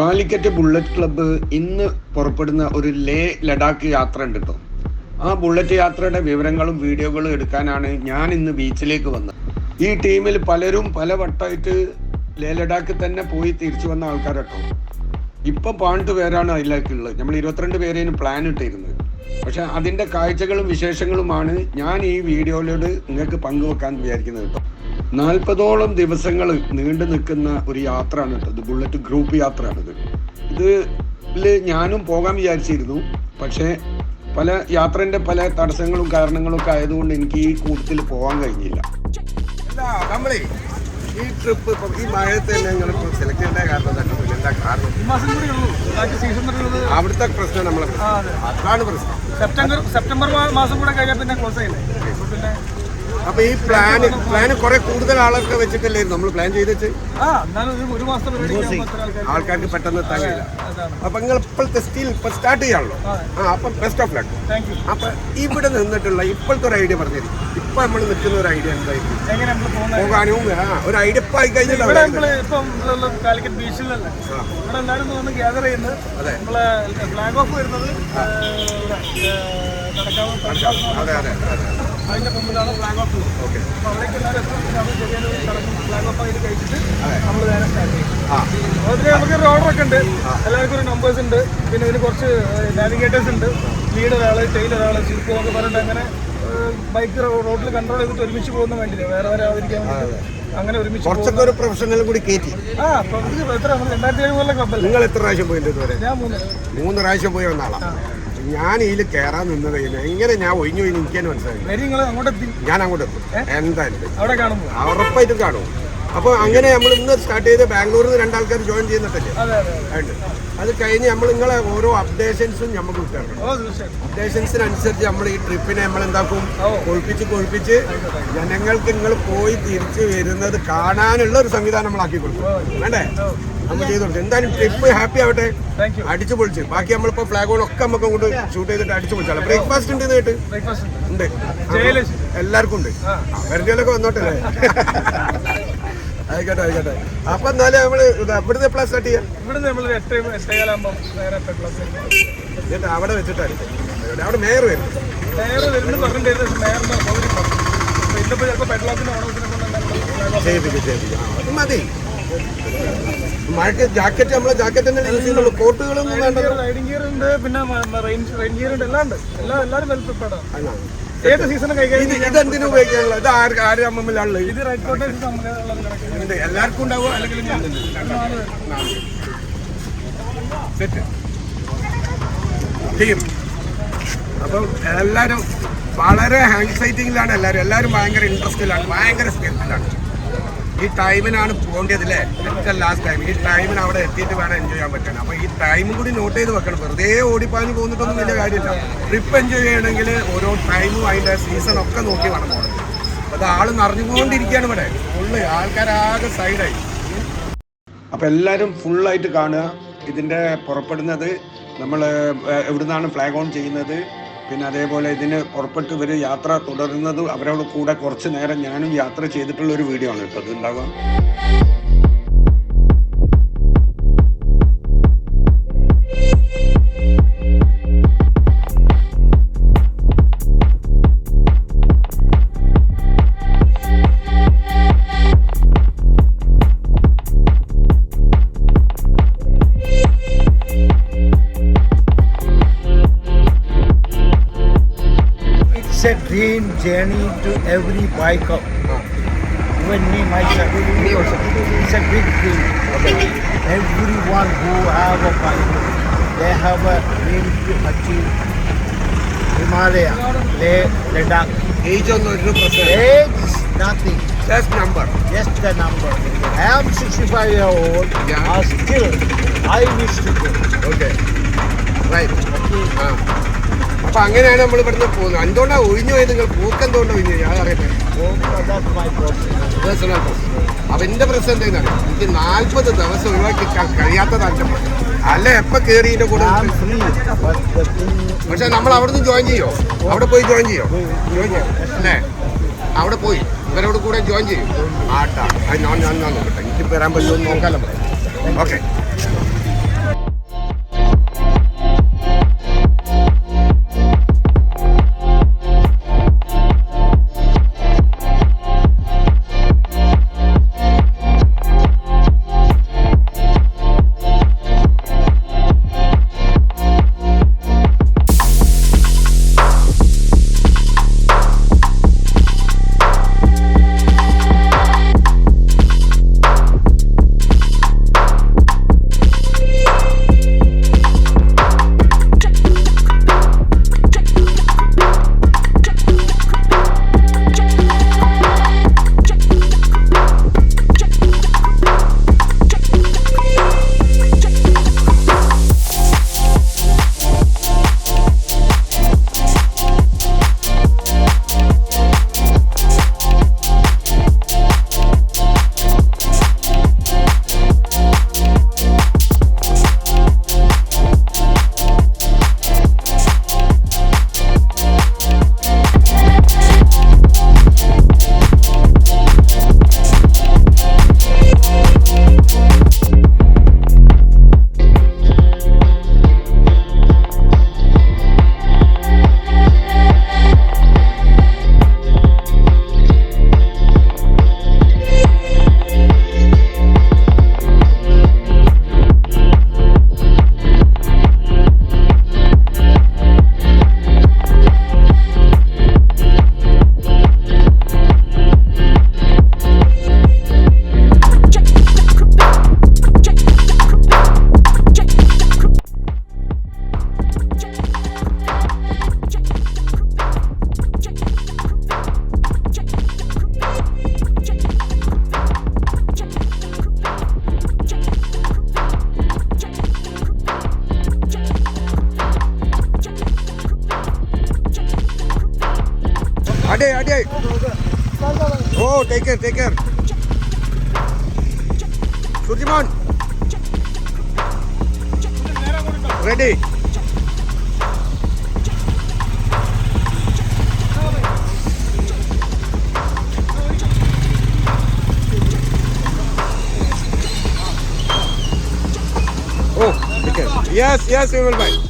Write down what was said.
Calicut bullet club ഇന്ന് പുറപ്പെടുന്ന ഒരു ലേ ലഡാക്ക് യാത്ര ഉണ്ട് കേട്ടോ. ആ ബുള്ളറ്റ് യാത്രയുടെ വിവരങ്ങളും വീഡിയോകളും എടുക്കാനാണ് ഞാൻ ഇന്ന് ബീച്ചിലേക്ക് വന്നത്. ഈ ടീമിൽ പലരും പല വട്ടമായിട്ട് ലേ ലഡാക്ക് തന്നെ പോയി തിരിച്ചു വന്ന ആൾക്കാരട്ടോ. ഇപ്പം 12 പേരാണ് അതിലേക്കുള്ളത്. നമ്മൾ 22 പേരേനും പ്ലാൻ ഇട്ടിരുന്നത്. പക്ഷെ അതിൻ്റെ കാഴ്ചകളും വിശേഷങ്ങളുമാണ് ഞാൻ ഈ വീഡിയോയിലൂടെ നിങ്ങൾക്ക് പങ്കുവെക്കാൻ വിചാരിക്കുന്നത് കേട്ടോ. 40ഓളം ദിവസങ്ങൾ നീണ്ടു നിൽക്കുന്ന ഒരു യാത്രയാണ് കേട്ടോ. ഇത് ബുള്ളറ്റ് ഗ്രൂപ്പ് യാത്രയാണിത്. ഇതിൽ ഞാനും പോകാൻ വിചാരിച്ചിരുന്നു. പക്ഷേ പല യാത്രേൻ്റെ പല തടസ്സങ്ങളും കാരണങ്ങളും ഒക്കെ ആയതുകൊണ്ട് എനിക്ക് ഈ കൂട്ടത്തിൽ പോകാൻ കഴിഞ്ഞില്ല. നമ്മളെ ഈ ട്രിപ്പ് ഇപ്പം ഈ മഴയത്ത് തന്നെ നിങ്ങളിപ്പോൾ സെലക്ട് ചെയ്യേണ്ട കാരണം എന്താ കാരണം? അവിടുത്തെ പ്രശ്നം നമ്മളെ അതാണ് പ്രശ്നം. സെപ്റ്റംബർ മാസം കൂടെ കഴിഞ്ഞാൽ പിന്നെ ക്ലോസ് ചെയ്യില്ലേ. പിന്നെ അപ്പൊ ഈ പ്ലാന് കുറെ കൂടുതൽ ആളൊക്കെ വെച്ചിട്ടല്ലായിരുന്നു നമ്മൾ പ്ലാൻ ചെയ്തിട്ട്. ഒരു മാസം ആൾക്കാർക്ക് പെട്ടെന്ന് എത്താൻ കഴിയില്ല. അപ്പൊ നിങ്ങൾ ഇപ്പോഴത്തെ സ്റ്റീൽ ഇപ്പൊ സ്റ്റാർട്ട് ചെയ്യാണല്ലോ. അപ്പൊ ബെസ്റ്റ് ഓഫ് ലക്ക്. അപ്പൊ ഇവിടെ നിന്നിട്ടുള്ള ഇപ്പോഴത്തെ ഒരു ഐഡിയ പറഞ്ഞിരിക്കും. ഇപ്പൊ നമ്മൾ നിൽക്കുന്ന ഒരു ഐഡിയ എന്തായിരിക്കും പോകാനും ഒരു ഐഡിയ ഇപ്പൊ ആയി കഴിഞ്ഞില്ല. കാലിക്കറ്റ് ബീച്ചിലല്ലേ ഇവിടെ എല്ലാവരും വന്ന് ഗ്യാദർ ചെയ്യുന്നത്. നമ്മളെ ഫ്ലാഗ് ഓഫ് വരുന്നത് അതെ അതെ അതെ അതിന്റെ മുമ്പിലാണ് ഫ്ലാഗ് ഓഫ്. അപ്പൊ അവിടേക്ക് എല്ലാവരും ചെറിയൊരു ഫ്ലാഗ് ഓഫ് ആയിട്ട് കഴിച്ചിട്ട് നമ്മൾ നേരെ സ്റ്റാർട്ട് ചെയ്യും. അതിന് നമുക്കൊരു ഓർഡറൊക്കെ ഉണ്ട്. എല്ലാവർക്കും ഒരു നമ്പേഴ്സ് ഉണ്ട്. പിന്നെ ഇതിന് കുറച്ച് നാവിഗേറ്റേഴ്സ് ഉണ്ട്. ലീഡ് ഒരാള്, ടെയിൽ ഒരാള്, ചീഫ് എന്നൊക്കെ പറഞ്ഞിട്ട് അങ്ങനെ ബൈക്ക് റോഡിൽ കൺട്രോൾ ചെയ്തിട്ട് ഒരുമിച്ച് പോകുന്ന വേണ്ടിയില്ല. വേറെ ആവാതിരിക്കാൻ അങ്ങനെ ഒരുമിച്ച് കുറച്ചൊക്കെ പ്രൊഫഷണൽ കൂടി കയറ്റി. എത്ര 2007 ക്ലബ്ബല്ലേ. നിങ്ങൾ എത്ര പ്രാവശ്യം പോയിട്ട് ഇതുവരെ? ഞാൻ 3 പ്രാവശ്യം പോയി വന്ന ആളാ. ഞാൻ ഇതിൽ കയറാൻ നിന്നത് എങ്ങനെ ഞാൻ ഒഴിഞ്ഞു പോയി എനിക്ക് തന്നെ മനസ്സിലായി. ഞാൻ അങ്ങോട്ട് എത്തും എന്തായാലും ഉറപ്പായിട്ടും കാണും. അപ്പോൾ അങ്ങനെ നമ്മൾ ഇന്ന് സ്റ്റാർട്ട് ചെയ്ത് ബാംഗ്ലൂരിൽ നിന്ന് 2 ആൾക്കാർ ജോയിൻ ചെയ്യുന്നിട്ടല്ലേ. അത് കഴിഞ്ഞ് നമ്മൾ നിങ്ങളെ ഓരോ അപ്ഡേഷൻസും നമുക്ക് കിട്ടണം. അപ്ഡേഷൻസിനനുസരിച്ച് നമ്മൾ ഈ ട്രിപ്പിനെ നമ്മൾ എന്താക്കും, കൊഴിപ്പിച്ച് ജനങ്ങൾക്ക് നിങ്ങൾ പോയി തിരിച്ച് വരുന്നത് കാണാനുള്ള ഒരു സംവിധാനം നമ്മളാക്കി കൊടുക്കും. വേണ്ടേ? നമ്മൾ ചെയ്ത് കൊടുക്കും. എന്തായാലും ട്രിപ്പ് ഹാപ്പി ആവട്ടെ, അടിച്ചു പൊളിച്ച്. ബാക്കി നമ്മളിപ്പോൾ ഫ്ലാഗോളൊക്കെ നമുക്ക് അങ്ങോട്ട് ഷൂട്ട് ചെയ്തിട്ട് അടിച്ചു പൊളിച്ചാലോ. ബ്രേക്ക്ഫാസ്റ്റ് ഉണ്ട് കേട്ട് ഉണ്ട്, എല്ലാവർക്കും ഉണ്ട്. വെറുതെയൊക്കെ വന്നോട്ടല്ലേ. ആയിക്കോട്ടെ. അപ്പൊ എന്നാലും നമ്മള് ഇവിടുന്ന് എപ്പോഴാണ് സ്റ്റാർട്ട് ചെയ്യാം? അവിടെ വെച്ചിട്ടായിരിക്കും. അവിടെ മേയർ വരും. അത് മതി. മഴക്ക് ജാക്കറ്റ് നമ്മളെ ജാക്കറ്റ് തന്നെ യൂസ് ചെയ്യുന്നുള്ളൂ. കോട്ടുകളൊന്നും വേണ്ട. റൈഡിംഗ് ഗിയർ ഉണ്ട്, പിന്നെ റെയിൻ ഗിയർ ഉണ്ട്, എല്ലാം ഉണ്ട്. എല്ലാവരും വെൽ പ്രിപ്പയർഡ് ആണ്. ഏത് സീസണും ഇതെന്തിനു ഉപയോഗിക്കാനുള്ള? ഇത് ആര് അമ്മമ്മിലാണുള്ളത്? ഇത് റൈഡ് കോട്ടേഴ്സ് എല്ലാവർക്കും ഉണ്ടാവും. അല്ലെങ്കിൽ സെറ്റ് ചെയ്യും. അപ്പം എല്ലാവരും വളരെ എക്സൈറ്റിംഗിലാണ്. എല്ലാവരും ഭയങ്കര ഇൻട്രസ്റ്റിലാണ്, ഭയങ്കര സ്പിരിറ്റിലാണ്. ഈ ടൈമിനാണ് പോകേണ്ടതില്ലേ, ഏറ്റവും ലാസ്റ്റ് ടൈം. ഈ ടൈമിന് അവിടെ എത്തിയിട്ട് വേണം എൻജോയ് ചെയ്യാൻ പറ്റണം. അപ്പോൾ ഈ ടൈമും കൂടി നോട്ട് ചെയ്ത് വെക്കണം. വെറുതെ ഓടിപ്പാഞ്ഞ് പോകുന്നിട്ടൊന്നും വലിയ കാര്യമില്ല. ട്രിപ്പ് എൻജോയ് ചെയ്യണമെങ്കിൽ ഓരോ ടൈമും അതിൻ്റെ സീസണൊക്കെ നോക്കി വേണം പോകണം. അത് ആൾ നിറഞ്ഞുകൊണ്ടിരിക്കുകയാണ് ഇവിടെ. ഫുള്ള് ആൾക്കാരാകെ സൈഡായി. അപ്പോൾ എല്ലാവരും ഫുള്ളായിട്ട് കാണുക. ഇതിൻ്റെ പുറപ്പെടുന്നത് നമ്മൾ എവിടുന്നാണ് ഫ്ലാഗ് ഓൺ ചെയ്യുന്നത്, പിന്നെ അതേപോലെ ഇതിന് പുറപ്പെട്ട് ഇവർ യാത്ര തുടരുന്നത് അവരോട് കൂടെ കുറച്ച് നേരം ഞാനും യാത്ര ചെയ്തിട്ടുള്ളൊരു വീഡിയോ ആണ് കേട്ടോ ഇത് ഉണ്ടാവുക. It's a dream journey to every biker, even me myself. It's a big dream. Everyone who have a bike, they have a dream to achieve Himalaya, Ladakh. Age on the percent. Age is nothing. Just number. Just the number. I am 65-year-old. Yeah. Still, I wish to go. Okay. Right. അപ്പൊ അങ്ങനെയാണ് നമ്മൾ ഇവിടുന്ന് പോകുന്നത്. എന്തുകൊണ്ടാണ് ഒഴിഞ്ഞു പോയത്? നിങ്ങൾ പോക്ക് എന്തുകൊണ്ടാണ് ഒഴിഞ്ഞു? ഞാൻ അറിയട്ടെ. അപ്പൊ എന്റെ പ്രശ്നം എന്താണ്, എനിക്ക് 40 ദിവസം ഒഴിവാക്കി കഴിയാത്തതാണ്. അല്ല എപ്പോ കയറി ഇതിന്റെ കൂടെ. പക്ഷെ നമ്മൾ അവിടെ നിന്ന് ജോയിൻ ചെയ്യോ? അവിടെ പോയി ജോയിൻ ചെയ്യോ അല്ലേ? അവിടെ പോയി ഇവരോട് കൂടെ ജോയിൻ ചെയ്യും. ആട്ടാ ഞാൻ നോക്കട്ടെ, എനിക്ക് വരാൻ പറ്റുമോ നോക്കാമല്ലോ. ഓക്കെ അടിയായി. Oh take care. Sujimon ready. Oh, okay. Yes, we will buy.